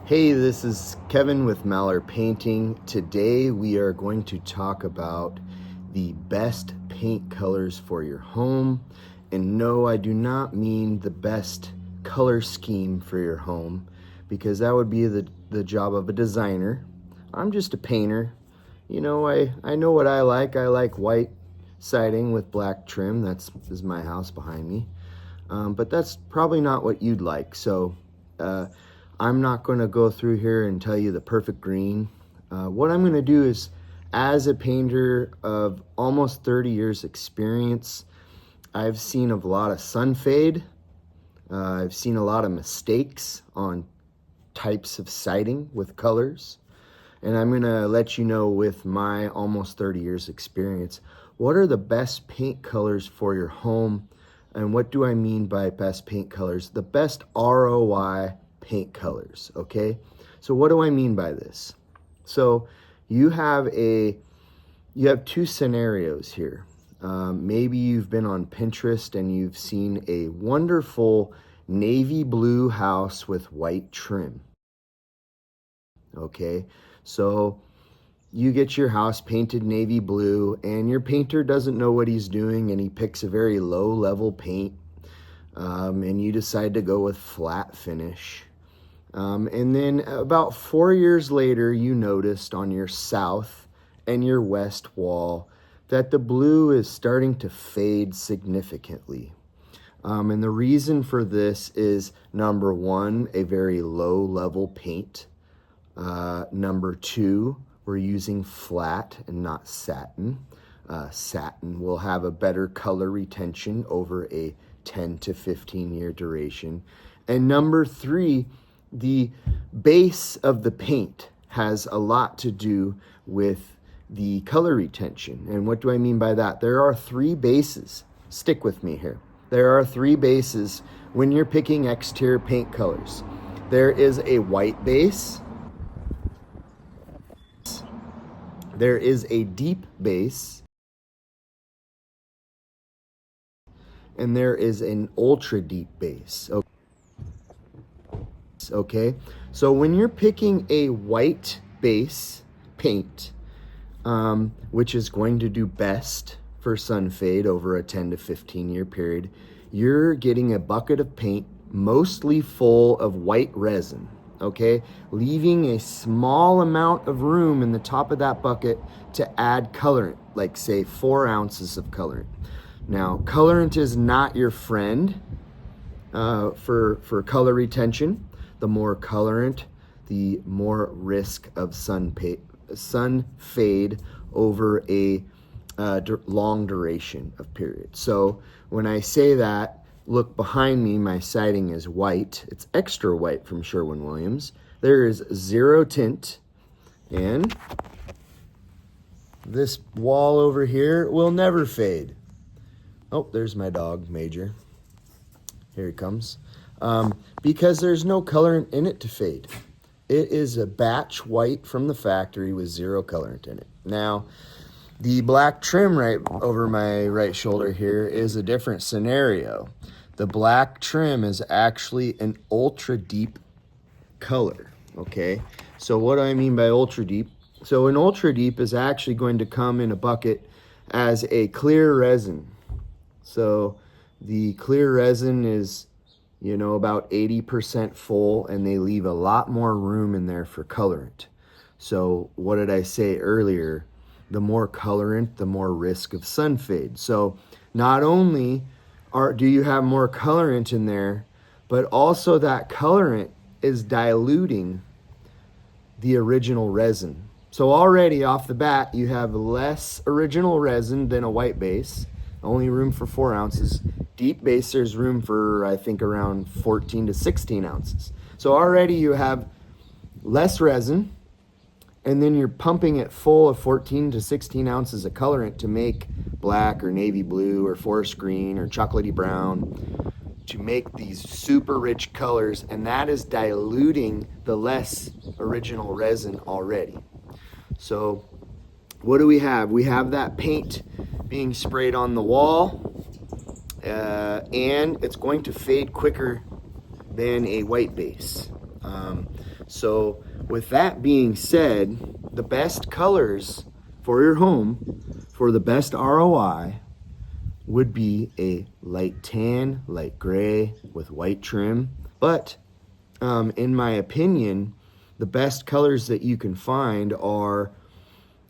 Hey, this is Kevin with Painting. Today we are going to talk about the best paint colors for your home. And no, I do not mean the best color scheme for your home, because that would be the job of a designer. I'm just a painter. You know, I know what I like. I like white siding with black trim. This is my house behind me. But that's probably not what you'd like. So I'm not going to go through here and tell you the perfect green. What I'm going to do is, as a painter of almost 30 years experience, I've seen a lot of sun fade. I've seen a lot of mistakes on types of siding with colors. And I'm going to let you know, with my almost 30 years experience, what are the best paint colors for your home. And what do I mean by best paint colors? The best ROI paint colors, okay? So what do I mean by this? So you have two scenarios here. Maybe you've been on Pinterest and you've seen a wonderful navy blue house with white trim. Okay, so you get your house painted navy blue and your painter doesn't know what he's doing and he picks a very low level paint, and you decide to go with flat finish. And then about 4 years later, you noticed on your south and your west wall that the blue is starting to fade significantly. And the reason for this is, number one, a very low level paint. Number two, we're using flat and not satin. Satin will have a better color retention over a 10 to 15 year duration. And number three, the base of the paint has a lot to do with the color retention. And what do I mean by that? There are three bases. Stick with me here. There are three bases when you're picking exterior paint colors. There is a white base. There is a deep base. And there is an ultra deep base. Okay, so when you're picking a white base paint, which is going to do best for sun fade over a 10 to 15 year period, you're getting a bucket of paint mostly full of white resin, okay, leaving a small amount of room in the top of that bucket to add colorant, like say 4 ounces of colorant. Now, colorant is not your friend for color retention. The more colorant, the more risk of sun fade over a long duration of period. So when I say that, look behind me, my siding is white. It's extra white from Sherwin-Williams. There is zero tint, and this wall over here will never fade. Oh, there's my dog, Major. Here he comes. Because there's no colorant in it to fade. It is a batch white from the factory with zero colorant in it. Now, the black trim right over my right shoulder here is a different scenario. The black trim is actually an ultra deep color, okay? So what do I mean by ultra deep? So an ultra deep is actually going to come in a bucket as a clear resin. So the clear resin is, you know, about 80% full, and they leave a lot more room in there for colorant. So what did I say earlier? The more colorant, the more risk of sun fade. So not only do you have more colorant in there, but also that colorant is diluting the original resin. So already off the bat, you have less original resin than a white base, only room for 4 ounces. Deep base, there's room for, I think, around 14 to 16 ounces. So already you have less resin, and then you're pumping it full of 14 to 16 ounces of colorant to make black or navy blue or forest green or chocolatey brown, to make these super rich colors, and that is diluting the less original resin already. So what do we have? We have that paint being sprayed on the wall, and it's going to fade quicker than a white base. So with that being said, the best colors for your home for the best ROI would be a light tan, light gray with white trim. But in my opinion, the best colors that you can find are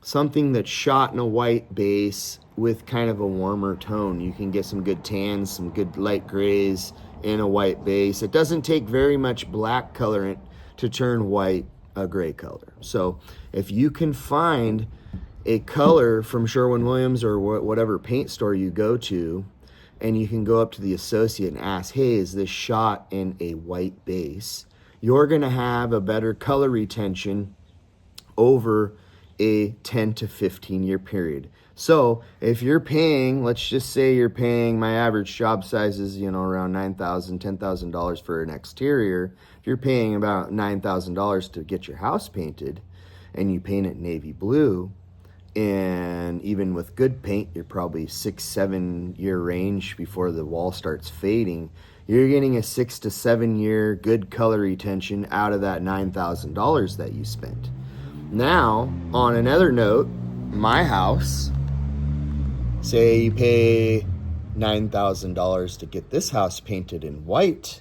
something that's shot in a white base with kind of a warmer tone. You can get some good tans, some good light grays in a white base. It doesn't take very much black colorant to turn white a gray color. So if you can find a color from Sherwin-Williams or whatever paint store you go to, and you can go up to the associate and ask, hey, is this shot in a white base? You're going to have a better color retention over a 10 to 15 year period. So if you're paying, let's just say you're paying, my average job size is, around $9,000, $10,000 for an exterior. If you're paying about $9,000 to get your house painted and you paint it navy blue, and even with good paint, you're probably 6-7 year range before the wall starts fading. You're getting a 6 to 7 year good color retention out of that $9,000 that you spent. Now, on another note, my house, say you pay $9,000 to get this house painted in white,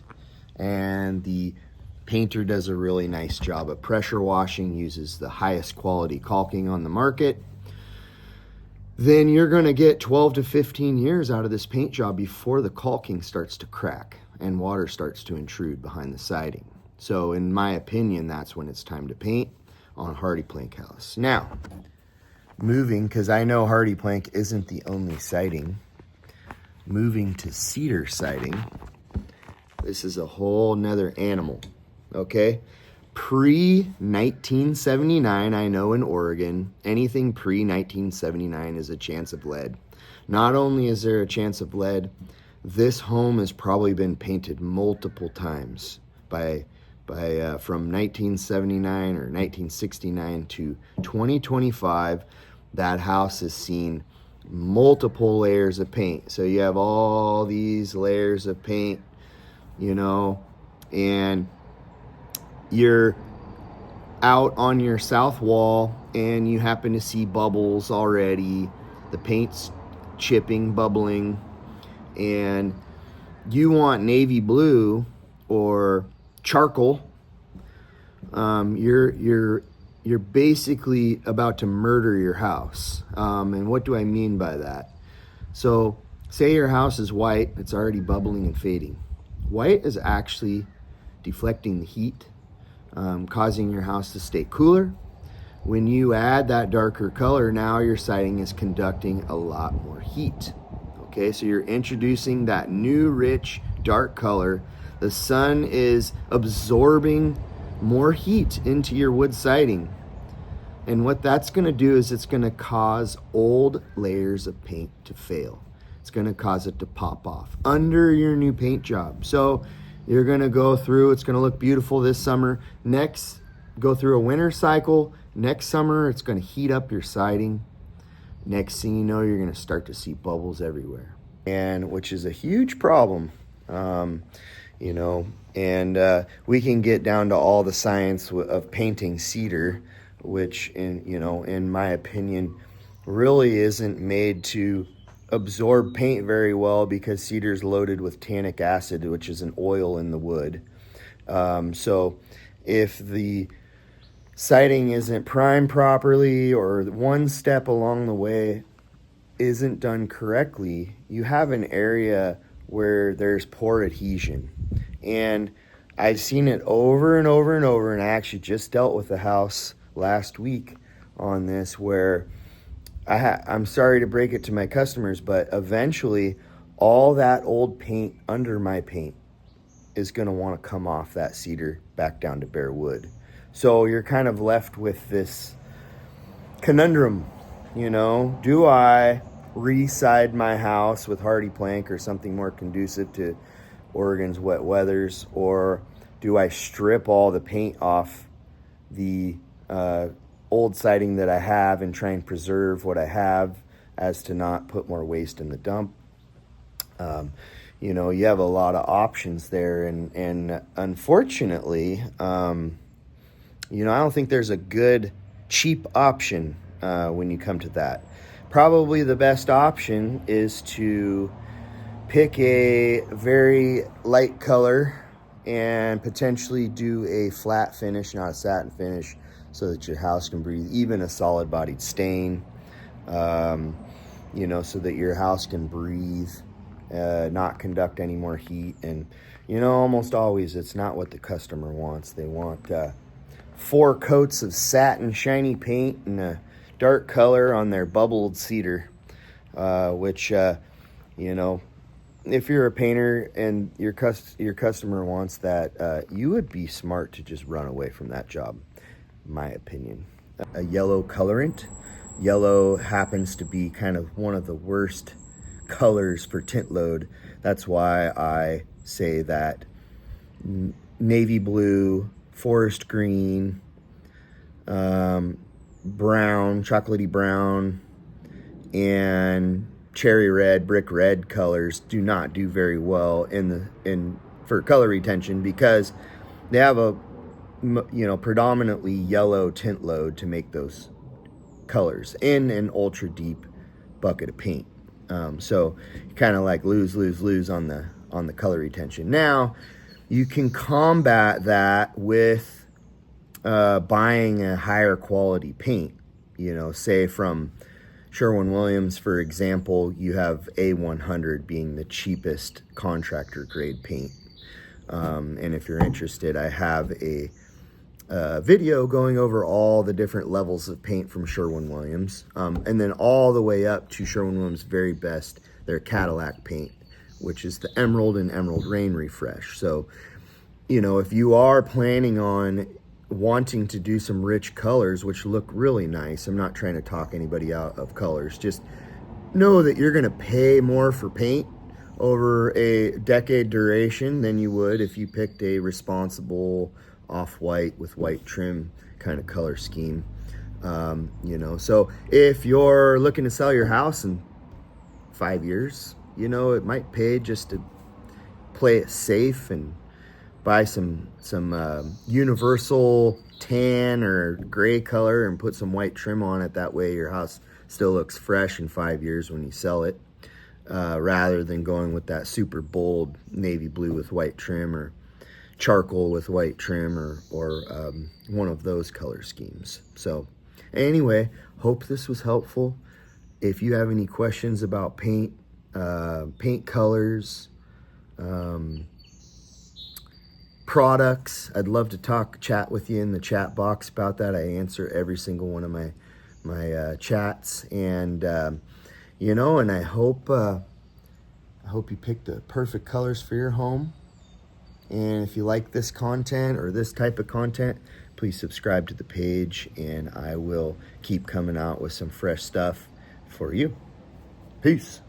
and the painter does a really nice job of pressure washing, uses the highest quality caulking on the market, then you're going to get 12 to 15 years out of this paint job before the caulking starts to crack and water starts to intrude behind the siding. So in my opinion, that's when it's time to paint on Hardy Plank house. Now, moving, because I know Hardy Plank isn't the only siding, moving to Cedar siding, this is a whole nother animal, okay? Pre-1979, I know in Oregon, anything pre-1979 is a chance of lead. Not only is there a chance of lead, this home has probably been painted multiple times from 1979 or 1969 to 2025. That house has seen multiple layers of paint. So you have all these layers of paint, and you're out on your south wall and you happen to see bubbles already, the paint's chipping, bubbling, and you want navy blue or charcoal, you're basically about to murder your house. And what do I mean by that? So say your house is white, it's already bubbling and fading. White is actually deflecting the heat, causing your house to stay cooler. When you add that darker color, now your siding is conducting a lot more heat. Okay, so you're introducing that new rich dark color. The sun is absorbing more heat into your wood siding. And what that's going to do is it's going to cause old layers of paint to fail. It's going to cause it to pop off under your new paint job. So you're going to go through, it's going to look beautiful this summer. Next, go through a winter cycle. Next summer, it's going to heat up your siding. Next thing you know, you're going to start to see bubbles everywhere, and which is a huge problem. We can get down to all the science of painting cedar, which in my opinion, really isn't made to absorb paint very well, because cedar is loaded with tannic acid, which is an oil in the wood. So if the siding isn't primed properly, or one step along the way isn't done correctly, you have an area where there's poor adhesion. And I've seen it over and over and over, and I actually just dealt with a house last week on this, where I'm sorry to break it to my customers, but eventually all that old paint under my paint is going to want to come off that cedar back down to bare wood. So you're kind of left with this conundrum, do I re-side my house with Hardy Plank or something more conducive to Oregon's wet weathers, or do I strip all the paint off the old siding that I have and try and preserve what I have as to not put more waste in the dump? You have a lot of options there, and unfortunately, You know, I don't think there's a good cheap option when you come to that. Probably the best option is to pick a very light color and potentially do a flat finish, not a satin finish, so that your house can breathe, even a solid bodied stain, you know, so that your house can breathe, not conduct any more heat. And, you know, almost always it's not what the customer wants. They want 4 coats of satin shiny paint and a dark color on their bubbled cedar, which, you know, if you're a painter and your customer wants that, you would be smart to just run away from that job, in my opinion. A yellow colorant. Yellow happens to be kind of one of the worst colors for tint load. That's why I say that navy blue, forest green, brown, chocolatey brown, and cherry red, brick red colors do not do very well for color retention, because they have a, you know, predominantly yellow tint load to make those colors in an ultra deep bucket of paint. So you kind of like lose on the color retention. Now you can combat that with buying a higher quality paint. You know, say from Sherwin-Williams, for example, you have A100 being the cheapest contractor grade paint. And if you're interested, I have a video going over all the different levels of paint from Sherwin-Williams, and then all the way up to Sherwin-Williams' very best, their Cadillac paint, which is the Emerald and Emerald Rain Refresh. So, you know, if you are planning on wanting to do some rich colors, which look really nice, I'm not trying to talk anybody out of colors, just know that you're going to pay more for paint over a decade duration than you would if you picked a responsible off-white with white trim kind of color scheme. You know, so if you're looking to sell your house in 5 years, you know, it might pay just to play it safe and buy some universal tan or gray color and put some white trim on it. That way your house still looks fresh in 5 years when you sell it, rather than going with that super bold navy blue with white trim or charcoal with white trim or one of those color schemes. So anyway, hope this was helpful. If you have any questions about paint colors, products, I'd love to chat with you in the chat box about that. I answer every single one of my chats, and you know, and I hope you picked the perfect colors for your home. And if you like this content or this type of content, please subscribe to the page, and I will keep coming out with some fresh stuff for you. Peace.